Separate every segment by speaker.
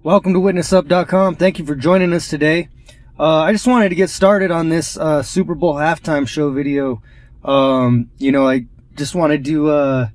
Speaker 1: Welcome to WitnessUp.com. Thank you for joining us today. I just wanted to get started on this Super Bowl halftime show video. I just wanted to,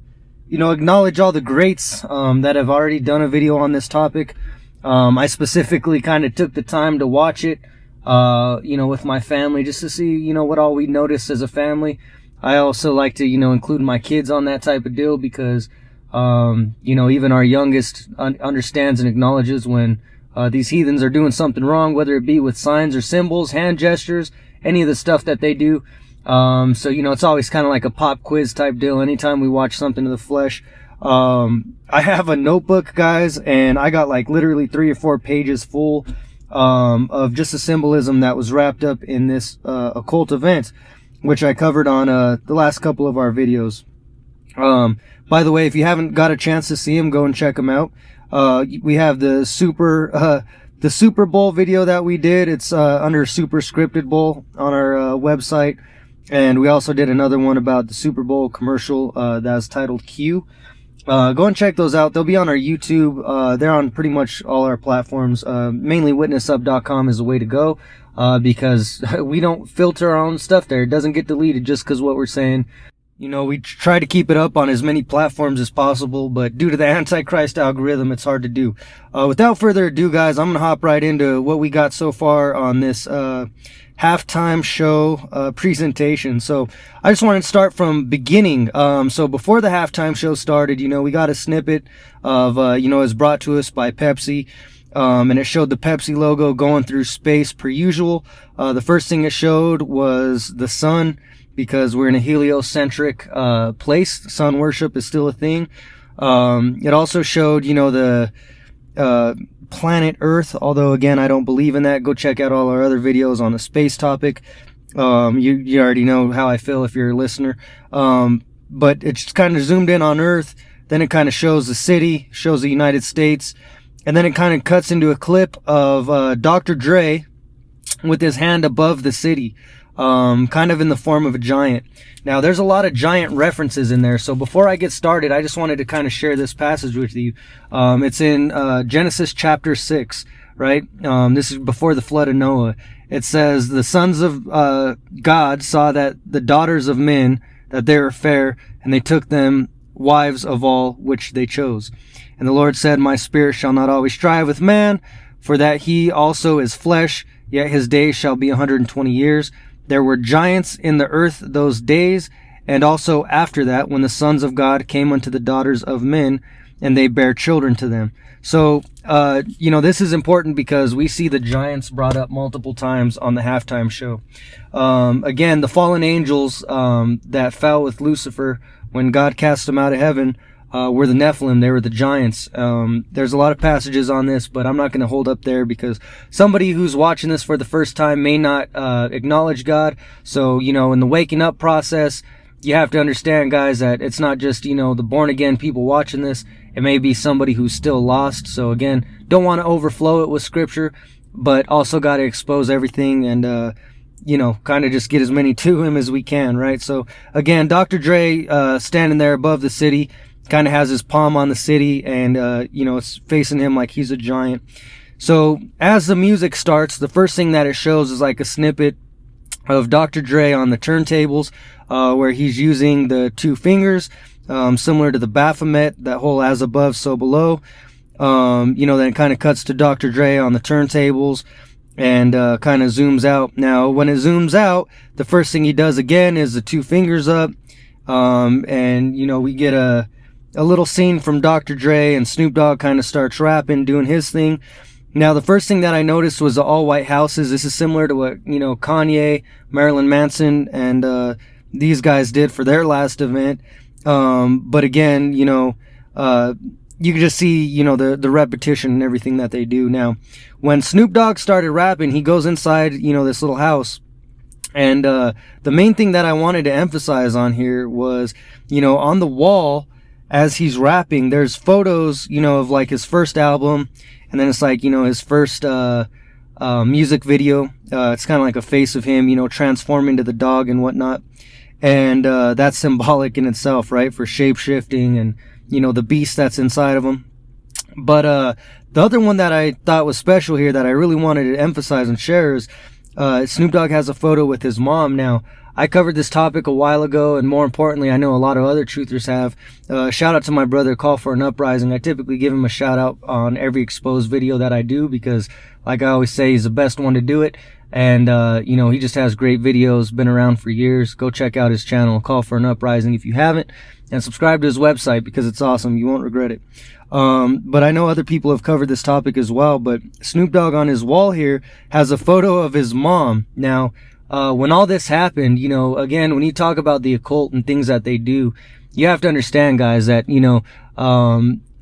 Speaker 1: acknowledge all the greats that have already done a video on this topic. I specifically kind of took the time to watch it, with my family just to see, what all we noticed as a family. I also like to, include my kids on that type of deal because even our youngest understands and acknowledges when these heathens are doing something wrong, whether it be with signs or symbols, hand gestures, any of the stuff that they do. It's always kind of like a pop quiz type deal anytime we watch something of the flesh. I have a notebook, guys, and I got like literally 3 or 4 pages full of just the symbolism that was wrapped up in this occult event, which I covered on the last couple of our videos. By the way, if you haven't got a chance to see them, go and check them out. We have the Super Bowl video that we did. It's under Super Scripted Bowl on our website. And we also did another one about the Super Bowl commercial that's titled Q. Go and check those out. They'll be on our YouTube. They're on pretty much all our platforms. Mainly WitnessUp.com is the way to go because we don't filter our own stuff there. It doesn't get deleted just because what we're saying. We try to keep it up on as many platforms as possible, but due to the Antichrist algorithm, it's hard to do. Without further ado, guys, I'm going to hop right into what we got so far on this halftime show presentation. So I just wanted to start from beginning. So before the halftime show started, we got a snippet of, it was brought to us by Pepsi. And it showed the Pepsi logo going through space per usual. The first thing it showed was the sun, because we're in a heliocentric place. Sun worship is still a thing. It also showed, the planet Earth, although again, I don't believe in that. Go check out all our other videos on the space topic. You already know how I feel if you're a listener. But it just kind of zoomed in on Earth. Then it kind of shows the city, shows the United States. And then it kind of cuts into a clip of Dr. Dre with his hand above the city. Kind of in the form of a giant. Now, there's a lot of giant references in there. So before I get started, I just wanted to kind of share this passage with you. It's in Genesis chapter 6, right? This is before the flood of Noah. It says, the sons of God saw that the daughters of men, that they were fair, and they took them wives of all which they chose. And the Lord said, my spirit shall not always strive with man, for that he also is flesh, yet his days shall be 120 years. There were giants in the earth those days, and also after that, when the sons of God came unto the daughters of men, and they bare children to them. So, this is important because we see the giants brought up multiple times on the halftime show. Again, the fallen angels that fell with Lucifer when God cast them out of heaven were the Nephilim. They were the giants. There's a lot of passages on this, but I'm not going to hold up there because somebody who's watching this for the first time may not acknowledge God. So, in the waking up process, you have to understand, guys, that it's not just, the born again people watching this. It may be somebody who's still lost. So again, don't want to overflow it with scripture, but also got to expose everything and, kind of just get as many to him as we can, right? So again, Dr. Dre standing there above the city, kind of has his palm on the city, and it's facing him like he's a giant. So as the music starts, the first thing that it shows is like a snippet of Dr. Dre on the turntables, where he's using the 2 fingers, similar to the Baphomet, that whole as above so below. Then it kind of cuts to Dr. Dre on the turntables and kind of zooms out. Now when it zooms out, the first thing he does again is the 2 fingers up, and we get a little scene from Dr. Dre, and Snoop Dogg kind of starts rapping, doing his thing. Now, the first thing that I noticed was the all-white houses. This is similar to what, Kanye, Marilyn Manson, and these guys did for their last event. But again, you can just see, the repetition and everything that they do. Now, when Snoop Dogg started rapping, he goes inside, this little house. And the main thing that I wanted to emphasize on here was, on the wall, as he's rapping, there's photos, of like his first album, and then it's like, his first music video. It's kind of like a face of him, transforming to the dog and whatnot. And that's symbolic in itself, right, for shape-shifting and, the beast that's inside of him. But the other one that I thought was special here that I really wanted to emphasize and share is Snoop Dogg has a photo with his mom. Now, I covered this topic a while ago, and more importantly, I know a lot of other truthers have. Shout out to my brother, Call for an Uprising. I typically give him a shout out on every exposed video that I do because, like I always say, he's the best one to do it. And, you know, he just has great videos, been around for years. Go check out his channel, Call for an Uprising, if you haven't. And subscribe to his website because it's awesome. You won't regret it. But I know other people have covered this topic as well. But Snoop Dogg on his wall here has a photo of his mom. Now, when all this happened, you know, again, when you talk about the occult and things that they do, you have to understand, guys, that, you know,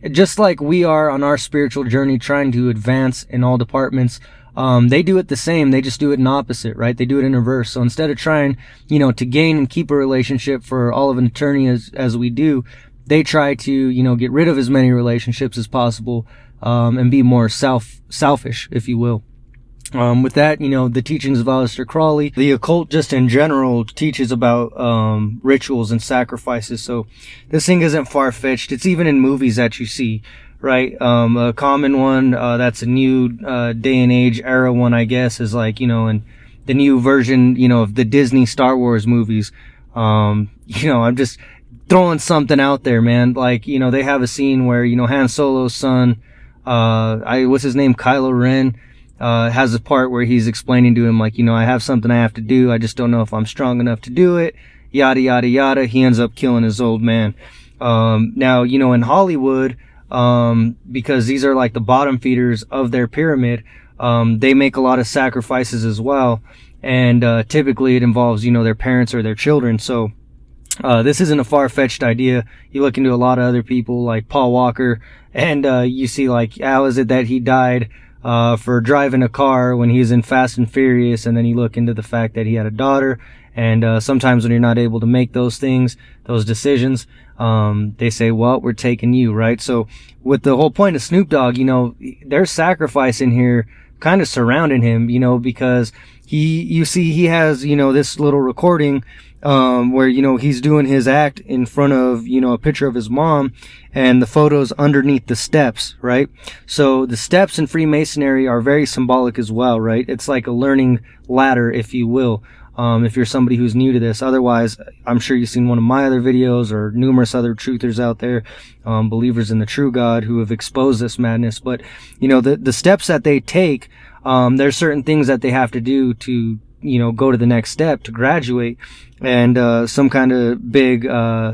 Speaker 1: just like we are on our spiritual journey trying to advance in all departments, they do it the same. They just do it in opposite, right? They do it in reverse. So instead of trying, you know, to gain and keep a relationship for all of an eternity as we do, they try to, you know, get rid of as many relationships as possible, and be more selfish, if you will. With that, you know, the teachings of Aleister Crowley, the occult just in general teaches about rituals and sacrifices. So this thing isn't far-fetched. It's even in movies that you see, right? A common one that's a new day and age era one, I guess, is like, you know, in the new version, you know, of the Disney Star Wars movies. You know, I'm just throwing something out there, man. Like, you know, they have a scene where, you know, Han Solo's son, what's his name, Kylo Ren, has a part where he's explaining to him, like, you know, I have something I have to do. I just don't know if I'm strong enough to do it. Yada, yada, yada. He ends up killing his old man. Now, you know, in Hollywood, because these are like the bottom feeders of their pyramid, they make a lot of sacrifices as well. And, typically it involves, you know, their parents or their children. So, this isn't a far-fetched idea. You look into a lot of other people like Paul Walker, and, you see like, how is it that he died for driving a car when he was in Fast and Furious, and then you look into the fact that he had a daughter, and sometimes when you're not able to make those things, those decisions, they say, well, we're taking you, right? So with the whole point of Snoop Dogg, you know, there's sacrifice in here kind of surrounding him, you know, because you see he has, you know, this little recording where, you know, he's doing his act in front of, you know, a picture of his mom, and the photo's underneath the steps, right? So the steps in Freemasonry are very symbolic as well, right? It's like a learning ladder, if you will, if you're somebody who's new to this. Otherwise, I'm sure you've seen one of my other videos or numerous other truthers out there, believers in the true God, who have exposed this madness. But, you know, the steps that they take, there's certain things that they have to do to, you know, go to the next step, to graduate, and some kind of big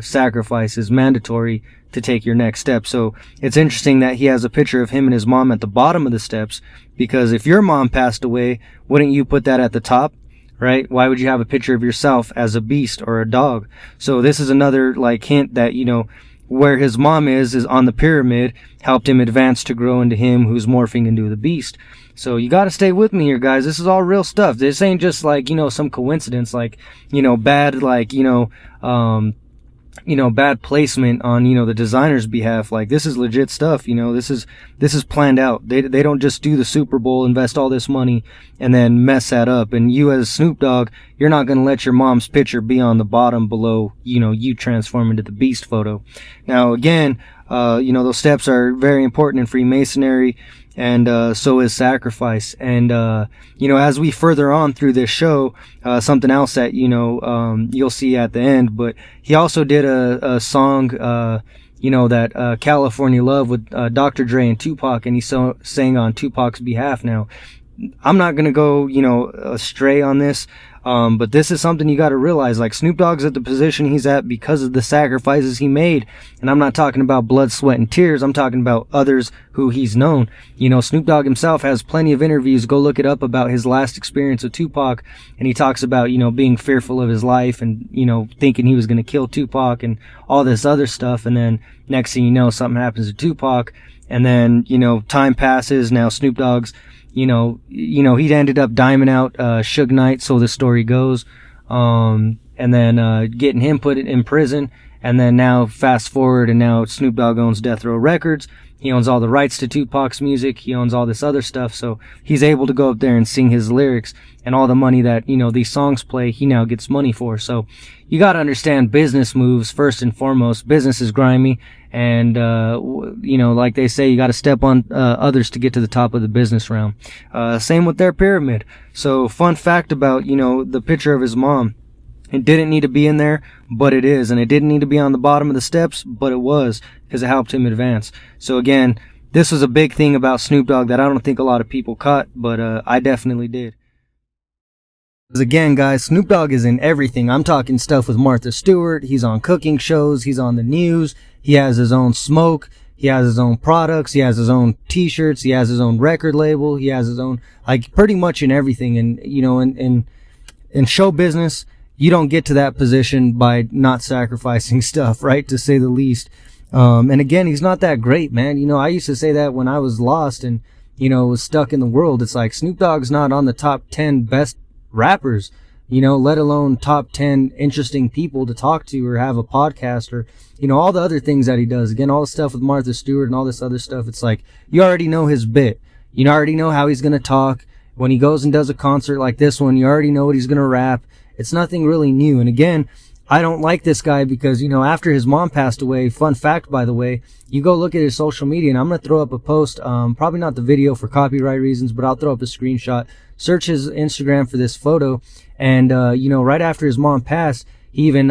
Speaker 1: sacrifice is mandatory to take your next step. So it's interesting that he has a picture of him and his mom at the bottom of the steps, because if your mom passed away, wouldn't you put that at the top, right? Why would you have a picture of yourself as a beast or a dog? So this is another like hint that, you know, where his mom is on the pyramid, helped him advance to grow into him who's morphing into the beast. So you got to stay with me here, guys. This is all real stuff. This ain't just like, you know, some coincidence, like, you know, bad, like, you know, bad placement on, you know, the designer's behalf. Like, this is legit stuff. You know, this is planned out. They don't just do the Super Bowl, invest all this money, and then mess that up. And you as Snoop Dogg, you're not going to let your mom's picture be on the bottom below, you know, you transform into the beast photo. Now, again, you know, those steps are very important in Freemasonry, and so is sacrifice. And you know, as we further on through this show, something else that, you know, you'll see at the end, but he also did a song, you know, that California Love with Dr. Dre and Tupac, and he sang on Tupac's behalf. Now, I'm not gonna go, you know, astray on this, but this is something you got to realize. Like, Snoop Dogg's at the position he's at because of the sacrifices he made, and I'm not talking about blood, sweat, and tears. I'm talking about others who he's known. You know, Snoop Dogg himself has plenty of interviews. Go look it up about his last experience with Tupac, and he talks about, you know, being fearful of his life and, you know, thinking he was gonna kill Tupac and all this other stuff. And then next thing you know, something happens to Tupac, and then, you know, time passes. Now Snoop Dogg's, you know, he'd ended up diming out Suge Knight, so the story goes, and then getting him put in prison, And then now fast forward, and now Snoop Dogg owns Death Row Records. He owns all the rights to Tupac's music. He owns all this other stuff. So he's able to go up there and sing his lyrics, and all the money that, these songs play, he now gets money for. So you got to understand business moves first and foremost. Business is grimy, and, like they say, you got to step on others to get to the top of the business realm. Same with their pyramid. So fun fact about, the picture of his mom. It didn't need to be in there, but it is. And it didn't need to be on the bottom of the steps, but it was, because it helped him advance. So again, this was a big thing about Snoop Dogg that I don't think a lot of people caught, but I definitely did. Because again, guys, Snoop Dogg is in everything. I'm talking stuff with Martha Stewart. He's on cooking shows. He's on the news. He has his own smoke. He has his own products. He has his own t-shirts. He has his own record label. He has his own, pretty much in everything. And, in show business, you don't get to that position by not sacrificing stuff, right? To say the least. And again, he's not that great, man. I used to say that when I was lost and, was stuck in the world. It's like Snoop Dogg's not on the top 10 best rappers, let alone top 10 interesting people to talk to or have a podcast or, all the other things that he does. Again, all the stuff with Martha Stewart and all this other stuff. It's like, you already know his bit. You already know how he's going to talk. When he goes and does a concert like this one, you already know what he's going to rap. It's nothing really new. And again, I don't like this guy because, after his mom passed away, fun fact, by the way, you go look at his social media, and I'm going to throw up a post, probably not the video for copyright reasons, but I'll throw up a screenshot. Search his Instagram for this photo. And, right after his mom passed, he even,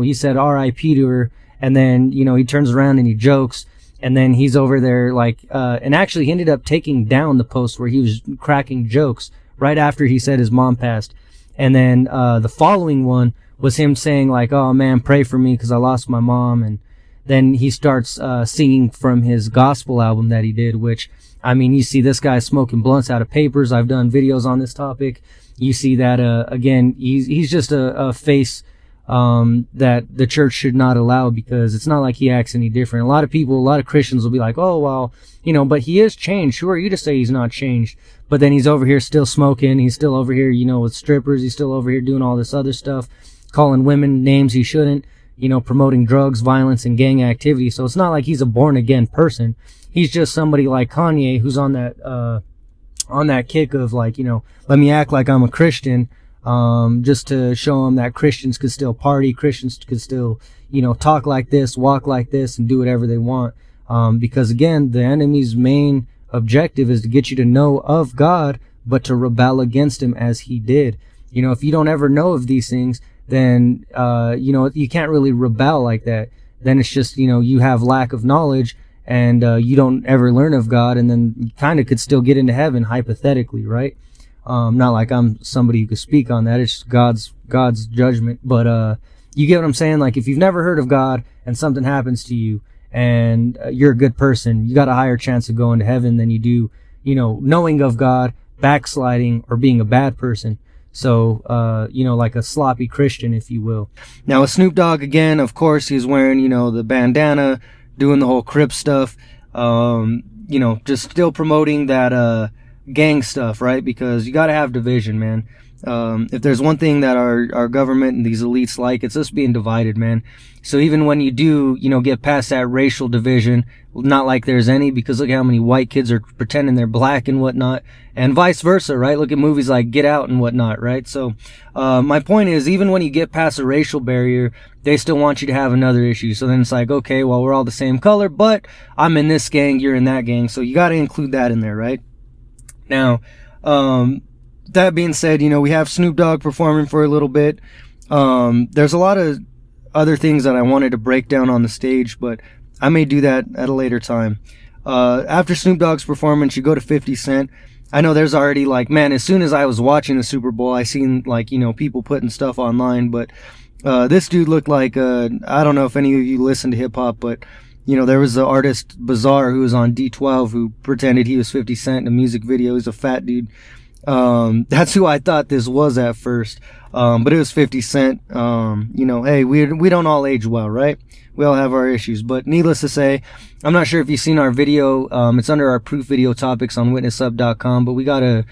Speaker 1: he said R.I.P. to her. And then, he turns around and he jokes. And then he's over there, and actually he ended up taking down the post where he was cracking jokes right after he said his mom passed. And then the following one was him saying oh man, pray for me because I lost my mom. And then he starts singing from his gospel album that he did, which, you see this guy smoking blunts out of papers. I've done videos on this topic. You see that, again, he's just a face that the church should not allow, because it's not like he acts any different. A lot of Christians will be like, oh, well, but he is changed. Who are you to say he's not changed? But then he's over here still smoking. He's still over here, with strippers. He's still over here doing all this other stuff, calling women names he shouldn't, promoting drugs, violence, and gang activity. So it's not like he's a born again person. He's just somebody like Kanye who's on that kick of let me act like I'm a Christian, just to show him that Christians could still party, Christians could still, talk like this, walk like this, and do whatever they want. Because again, the enemy's main objective is to get you to know of God, but to rebel against him as he did. If you don't ever know of these things, then, you can't really rebel like that. Then it's just, you have lack of knowledge, and you don't ever learn of God, and then you kind of could still get into heaven, hypothetically, right? Not like I'm somebody who could speak on that. It's God's judgment. But you get what I'm saying? If you've never heard of God and something happens to you and you're a good person, you got a higher chance of going to heaven than you do, knowing of God, backsliding, or being a bad person. So, like a sloppy Christian, if you will. Now, with Snoop Dogg, again, of course, he's wearing, the bandana, doing the whole Crip stuff, just still promoting that, gang stuff, right? Because you got to have division, man. If there's one thing that our government and these elites like, it's us being divided, man. So even when you do, get past that racial division, not like there's any, because look how many white kids are pretending they're black and whatnot, and vice versa, right? Look at movies like Get Out and whatnot, right? So, my point is, even when you get past a racial barrier, they still want you to have another issue. So then it's like, okay, well, we're all the same color, but I'm in this gang, you're in that gang. So you got to include that in there, right? Now, that being said, we have Snoop Dogg performing for a little bit. There's a lot of other things that I wanted to break down on the stage, but I may do that at a later time. After Snoop Dogg's performance, you go to 50 Cent. I know there's already man, as soon as I was watching the Super Bowl, I seen people putting stuff online, but this dude looked like, I don't know if any of you listen to hip hop, but there was the artist Bizarre who was on D12 who pretended he was 50 Cent in a music video. He's a fat dude. That's who I thought this was at first. But it was 50 Cent. You know, hey, we don't all age well, right? We all have our issues. But needless to say, I'm not sure if you've seen our video. It's under our proof video topics on witnessup.com, but we got a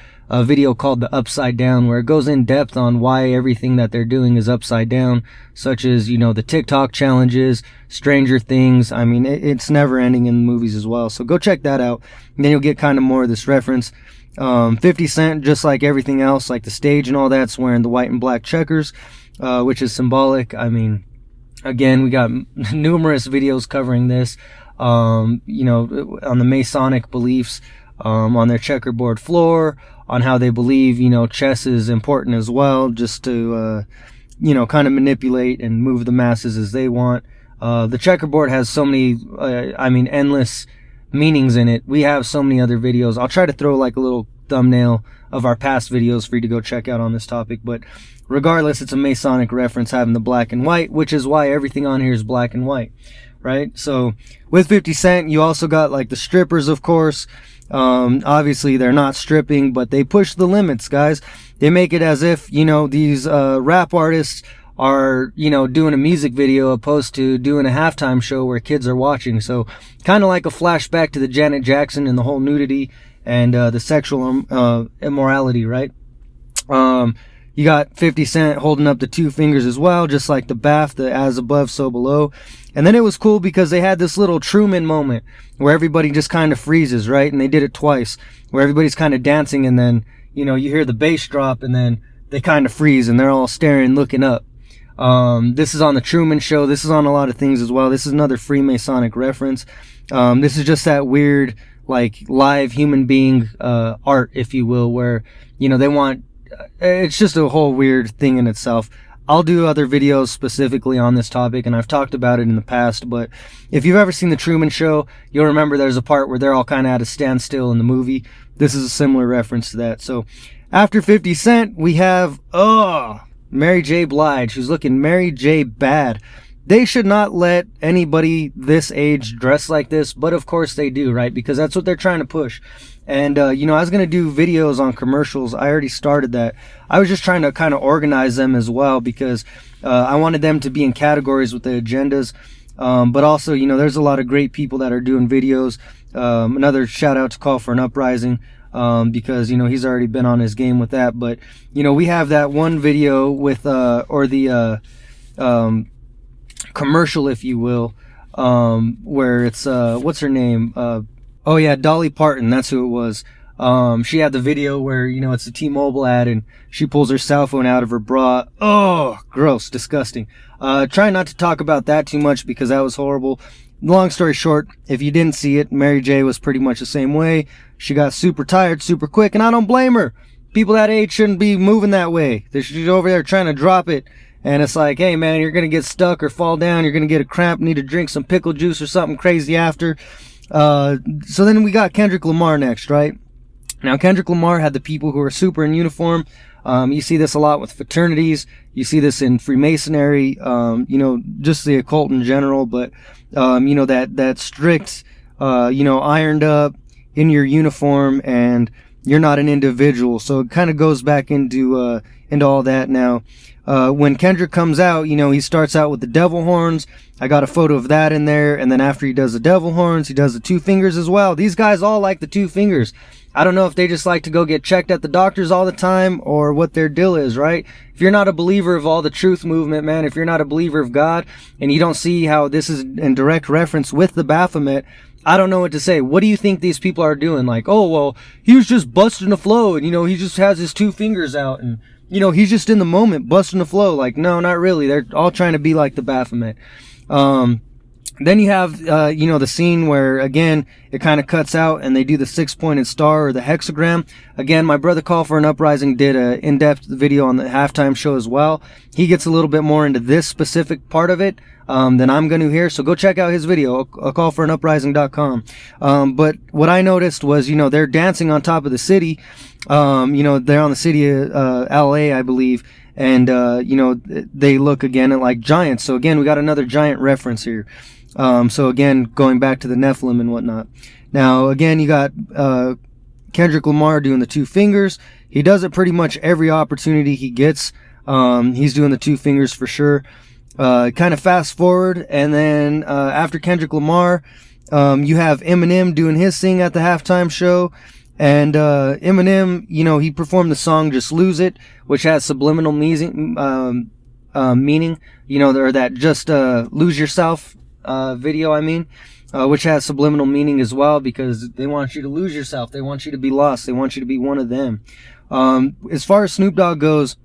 Speaker 1: video called The Upside Down, where it goes in depth on why everything that they're doing is upside down, such as, you know, the TikTok challenges, Stranger Things. I mean, it's never ending in the movies as well. So go check that out, and then you'll get kind of more of this reference. 50 Cent, just like everything else, like the stage and all that's wearing the white and black checkers, which is symbolic. I mean, again, we got numerous videos covering this, you know, on the Masonic beliefs, on their checkerboard floor, on how they believe, you know, chess is important as well, just to, you know, kind of manipulate and move the masses as they want. The checkerboard has so many, I mean, endless meanings in it. We have so many other videos. I'll try to throw like a little thumbnail of our past videos for you to go check out on this topic, but regardless, it's a Masonic reference having the black and white, which is why everything on here is black and white, right? So with 50 Cent, you also got like the strippers, of course. Obviously they're not stripping, but they push the limits, guys. They make it as if, you know, these rap artists are, you know, doing a music video opposed to doing a halftime show where kids are watching. So kind of like a flashback to the Janet Jackson and the whole nudity and the sexual immorality, right? You got 50 Cent holding up the two fingers as well, just like the BAF, the as above, so below. And then it was cool because they had this little Truman moment where everybody just kind of freezes, right? And they did it twice, where everybody's kind of dancing, and then, you know, you hear the bass drop, and then they kind of freeze, and they're all staring, looking up. This is on the Truman Show. This is on a lot of things as well. This is another Freemasonic reference. This is just that weird, like, live human being art, if you will, where, you know, they want, it's just a whole weird thing in itself. I'll do other videos specifically on this topic, and I've talked about it in the past, but if you've ever seen the Truman Show, you'll remember there's a part where they're all kind of at a standstill in the movie. This is a similar reference to that. So after 50 Cent, we have, Mary J. Blige, who's looking Mary J. bad. They should not let anybody this age dress like this, but of course they do, right? Because that's what they're trying to push. And, you know, I was going to do videos on commercials. I already started that. I was just trying to kind of organize them as well, because I wanted them to be in categories with the agendas. But also, you know, there's a lot of great people that are doing videos. Another shout out to Call for an Uprising. Because, you know, he's already been on his game with that. But, you know, we have that one video with, or the, commercial, if you will, where it's, what's her name? Oh yeah, Dolly Parton, that's who it was. She had the video where, you know, it's a T-Mobile ad, and she pulls her cell phone out of her bra. Oh, gross, disgusting. Try not to talk about that too much, because that was horrible. Long story short, if you didn't see it, Mary J was pretty much the same way. She got super tired super quick, and I don't blame her. People that age shouldn't be moving that way. She's over there trying to drop it, and it's like, hey man, you're gonna get stuck or fall down, you're gonna get a cramp, need to drink some pickle juice or something crazy after. So then we got Kendrick Lamar next, right? Now Kendrick Lamar had the people who are super in uniform. You see this a lot with fraternities. You see this in Freemasonry, you know, just the occult in general. But, you know, that strict, you know, ironed up in your uniform, and you're not an individual. So it kind of goes back into all that. Now, when Kendrick comes out, you know, he starts out with the devil horns. I got a photo of that in there. And then after he does the devil horns, he does the two fingers as well. These guys all like the two fingers. I don't know if they just like to go get checked at the doctors all the time, or what their deal is, right? If you're not a believer of all the truth movement, man, if you're not a believer of God, and you don't see how this is in direct reference with the Baphomet, I don't know what to say. What do you think these people are doing? Like, oh, well, he was just busting the flow, and, you know, he just has his two fingers out, and, you know, he's just in the moment busting the flow. Like, no, not really. They're all trying to be like the Baphomet. Then you have, you know, the scene where, again, it kind of cuts out and they do the 6-pointed star or the hexagram. Again, my brother Call for an Uprising did a in-depth video on the halftime show as well. He gets a little bit more into this specific part of it than I'm going to here. So go check out his video, callforanuprising.com. But what I noticed was, you know, they're dancing on top of the city. You know, they're on the city of LA, I believe. And, you know, they look again at like giants. So again, we got another giant reference here. So again, going back to the Nephilim and whatnot. Now, again, you got Kendrick Lamar doing the two fingers. He does it pretty much every opportunity he gets. He's doing the two fingers for sure. Kind of fast forward, and then after Kendrick Lamar, you have Eminem doing his thing at the halftime show. And Eminem, you know, he performed the song "Just Lose It," which has subliminal meaning, you know, or that "Just Lose Yourself" video, I mean, which has subliminal meaning as well, because they want you to lose yourself. They want you to be lost. They want you to be one of them. As far as Snoop Dogg goes,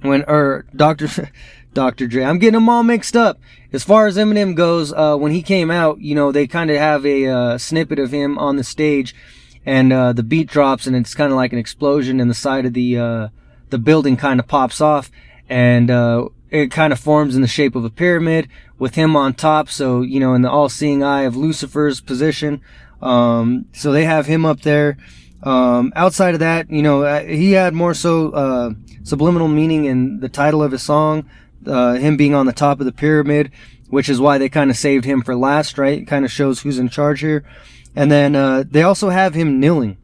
Speaker 1: Dr. Dre, I'm getting them all mixed up. As far as Eminem goes, when he came out, you know, they kind of have a snippet of him on the stage, and the beat drops, and it's kind of like an explosion, and the side of the building kind of pops off, and it kind of forms in the shape of a pyramid with him on top. So, you know, in the all-seeing eye of Lucifer's position. So they have him up there. Outside of that, you know, he had more so subliminal meaning in the title of his song, him being on the top of the pyramid, which is why they kind of saved him for last, right? It kind of shows who's in charge here. And then they also have him kneeling.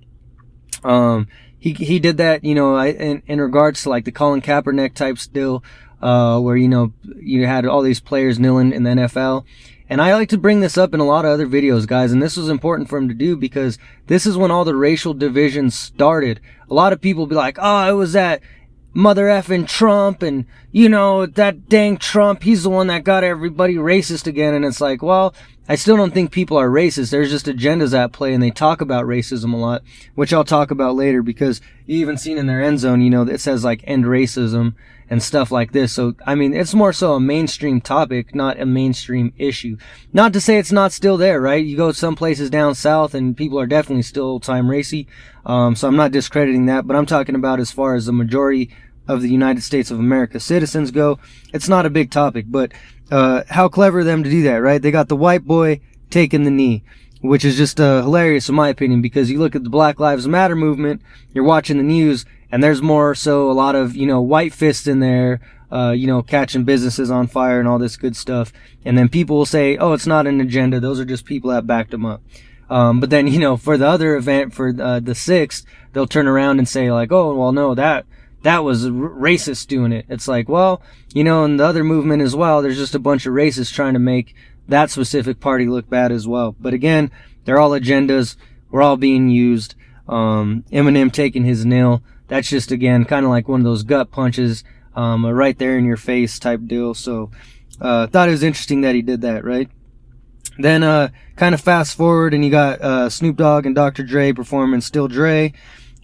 Speaker 1: He did that, you know, in regards to like the Colin Kaepernick type still, where, you know, you had all these players kneeling in the NFL. And I like to bring this up in a lot of other videos, guys, and this was important for him to do because this is when all the racial divisions started. A lot of people be like, oh, it was that mother effing Trump, and, you know, that dang Trump, he's the one that got everybody racist again. And it's like, well, I still don't think people are racist. There's just agendas at play, and they talk about racism a lot, which I'll talk about later, because you even seen in their end zone, you know, it says like end racism and stuff like this. So, I mean, it's more so a mainstream topic, not a mainstream issue. Not to say it's not still there, right? You go some places down south and people are definitely still old-time racy. So I'm not discrediting that, but I'm talking about as far as the majority of the United States of America citizens go. It's not a big topic, but how clever of them to do that, right? They got the white boy taking the knee, which is just hilarious in my opinion, because you look at the Black Lives Matter movement, you're watching the news, and there's more so a lot of, you know, white fists in there, you know, catching businesses on fire and all this good stuff. And then people will say, oh, it's not an agenda. Those are just people that backed them up. But then, you know, for the other event, for the 6th, they'll turn around and say like, oh, well, no, that was racist doing it. It's like, well, you know, in the other movement as well, there's just a bunch of racists trying to make that specific party look bad as well. But again, they're all agendas. We're all being used. Eminem taking his nil. That's just, again, kind of like one of those gut punches, right there in your face type deal. So, thought it was interesting that he did that, right? Then, kind of fast forward, and you got, Snoop Dogg and Dr. Dre performing Still Dre,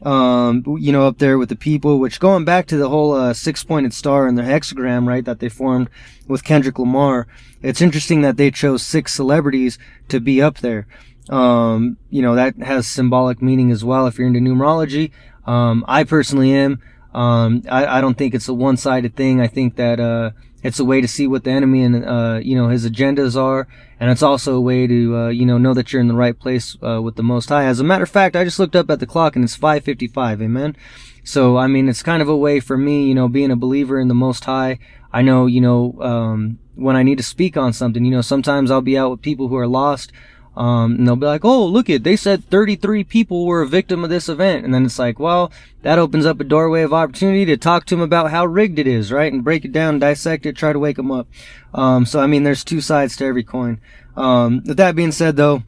Speaker 1: you know, up there with the people, which going back to the whole, 6-pointed star and the hexagram, right, that they formed with Kendrick Lamar. It's interesting that they chose 6 celebrities to be up there. You know, that has symbolic meaning as well if you're into numerology. I personally am. I don't think it's a one-sided thing. I think that, it's a way to see what the enemy and, you know, his agendas are. And it's also a way to, you know that you're in the right place, with the Most High. As a matter of fact, I just looked up at the clock and it's 5:55. Amen. So, I mean, it's kind of a way for me, you know, being a believer in the Most High. I know, you know, when I need to speak on something, you know, sometimes I'll be out with people who are lost. And they'll be like, oh, look it, they said 33 people were a victim of this event. And then it's like, well, that opens up a doorway of opportunity to talk to them about how rigged it is, right? And break it down, dissect it, try to wake them up. So, I mean, there's two sides to every coin. With that being said, though,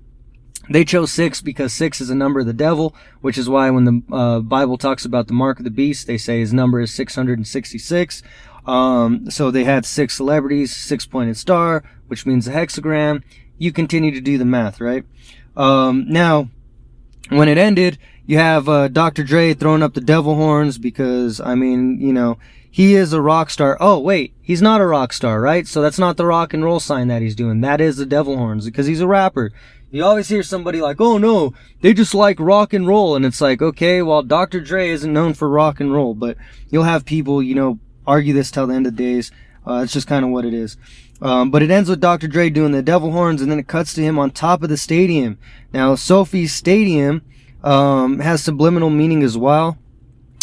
Speaker 1: they chose 6 because 6 is a number of the devil, which is why when the Bible talks about the mark of the beast, they say his number is 666. So they had 6 celebrities, 6-pointed star, which means a hexagram. You continue to do the math, right? Now, when it ended, you have Dr. Dre throwing up the devil horns because, I mean, you know, he is a rock star. Oh, wait, he's not a rock star, right? So that's not the rock and roll sign that he's doing. That is the devil horns because he's a rapper. You always hear somebody like, oh no, they just like rock and roll. And it's like, okay, well, Dr. Dre isn't known for rock and roll, but you'll have people, you know, argue this till the end of days. It's just kind of what it is. But it ends with Dr. Dre doing the devil horns, and then it cuts to him on top of the stadium. Now, Sophie's Stadium has subliminal meaning as well.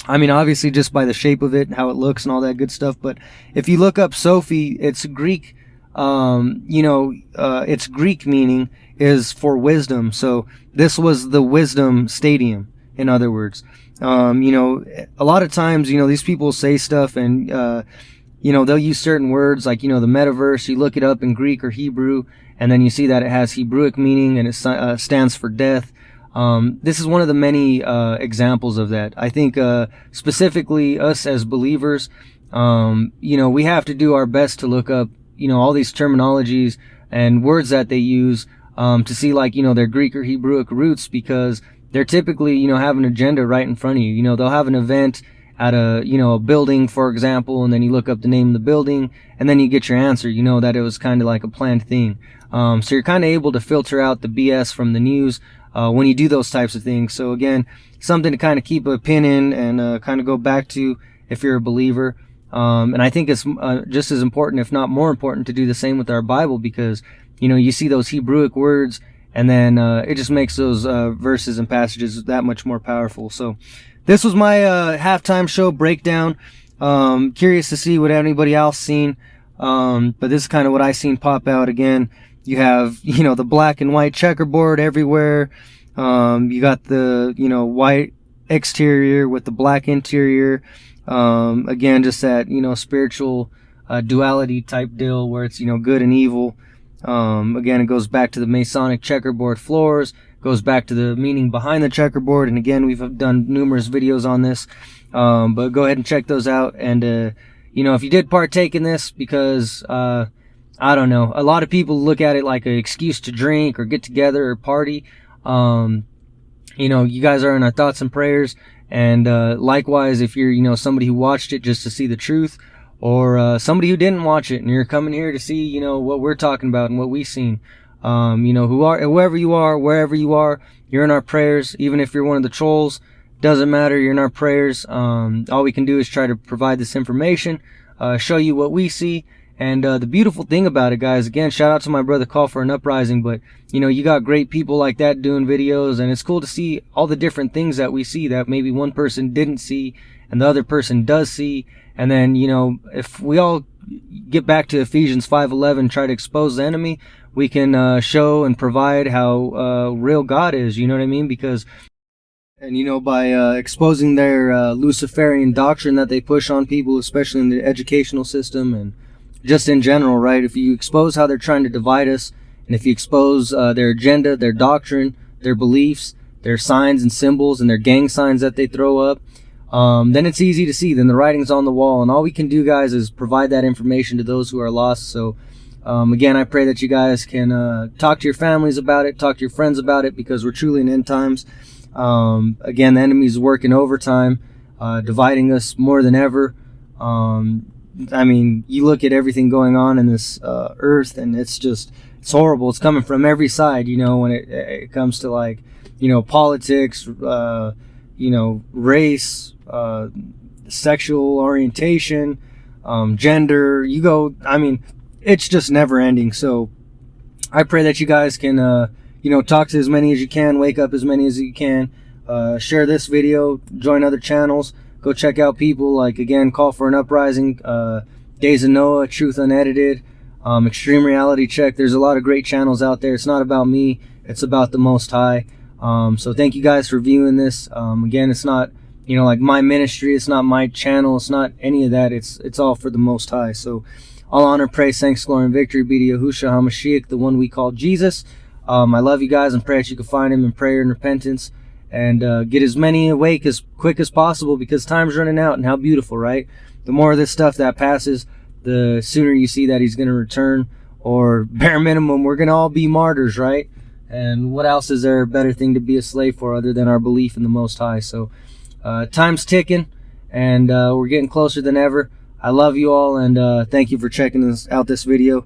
Speaker 1: I mean, obviously just by the shape of it and how it looks and all that good stuff. But if you look up Sophie, it's Greek, its Greek meaning is for wisdom. So this was the wisdom stadium. in other words. You know, a lot of times, you know, these people say stuff and, you know, they'll use certain words like, you know, the metaverse, you look it up in Greek or Hebrew, and then you see that it has Hebrewic meaning and it stands for death. This is one of the many examples of that. I think specifically us as believers, you know, we have to do our best to look up, you know, all these terminologies and words that they use to see, like, you know, their Greek or Hebrewic roots, because they're typically, you know, have an agenda right in front of you. You know, they'll have an event at a, you know, a building, for example, and then you look up the name of the building, and then you get your answer. You know that it was kind of like a planned thing. So you're kind of able to filter out the BS from the news when you do those types of things. So again, something to kind of keep a pin in and kind of go back to if you're a believer. And I think it's just as important, if not more important, to do the same with our Bible, because, you know, you see those Hebrewic words, and then it just makes those verses and passages that much more powerful. So this was my halftime show breakdown. Curious to see what anybody else seen. But this is kind of what I seen pop out again. You have, you know, the black and white checkerboard everywhere. You got the, you know, white exterior with the black interior. Again, just that, you know, spiritual duality type deal where it's, you know, good and evil. Again, it goes back to the Masonic checkerboard floors, goes back to the meaning behind the checkerboard. And again, we've done numerous videos on this. But go ahead and check those out. And, you know, if you did partake in this, because, I don't know, a lot of people look at it like an excuse to drink or get together or party. You know, you guys are in our thoughts and prayers. And, likewise, if you're, you know, somebody who watched it just to see the truth, or, somebody who didn't watch it and you're coming here to see, you know, what we're talking about and what we've seen, you know, whoever you are, wherever you are, you're in our prayers. Even if you're one of the trolls, doesn't matter, you're in our prayers. All we can do is try to provide this information, show you what we see. And the beautiful thing about it, guys, again, shout out to my brother Call for an Uprising, but, you know, you got great people like that doing videos, and it's cool to see all the different things that we see that maybe one person didn't see and the other person does see. And then, you know, if we all get back to Ephesians 5:11, try to expose the enemy, we can show and provide how real God is, you know what I mean? Because, and, you know, by exposing their Luciferian doctrine that they push on people, especially in the educational system and just in general, right? If you expose how they're trying to divide us, and if you expose their agenda, their doctrine, their beliefs, their signs and symbols, and their gang signs that they throw up, then it's easy to see. Then the writing's on the wall, and all we can do, guys, is provide that information to those who are lost. So, again, I pray that you guys can talk to your families about it, talk to your friends about it, because we're truly in end times. Again, the enemy's working overtime, dividing us more than ever. I mean, you look at everything going on in this earth, and it's horrible. It's coming from every side, you know, when it comes to, like, you know, politics, you know, race, sexual orientation, gender. You go, I mean, it's just never ending. So I pray that you guys can, you know, talk to as many as you can, wake up as many as you can, share this video, join other channels. Go check out people like, again, Call for an Uprising, Days of Noah, Truth Unedited, Extreme Reality Check. There's a lot of great channels out there. It's not about me. It's about the Most High. So thank you guys for viewing this. Again, it's not, you know, like my ministry. It's not my channel. It's not any of that. It's all for the Most High. So all honor, praise, thanks, glory, and victory be to Yahushua HaMashiach, the one we call Jesus. I love you guys and pray that you can find him in prayer and repentance. And get as many awake as quick as possible, because time's running out. And how beautiful, right? The more of this stuff that passes, the sooner you see that he's going to return, or bare minimum, we're going to all be martyrs, right? And what else is there a better thing to be a slave for other than our belief in the Most High? So time's ticking, and we're getting closer than ever. I love you all, and thank you for checking out this video.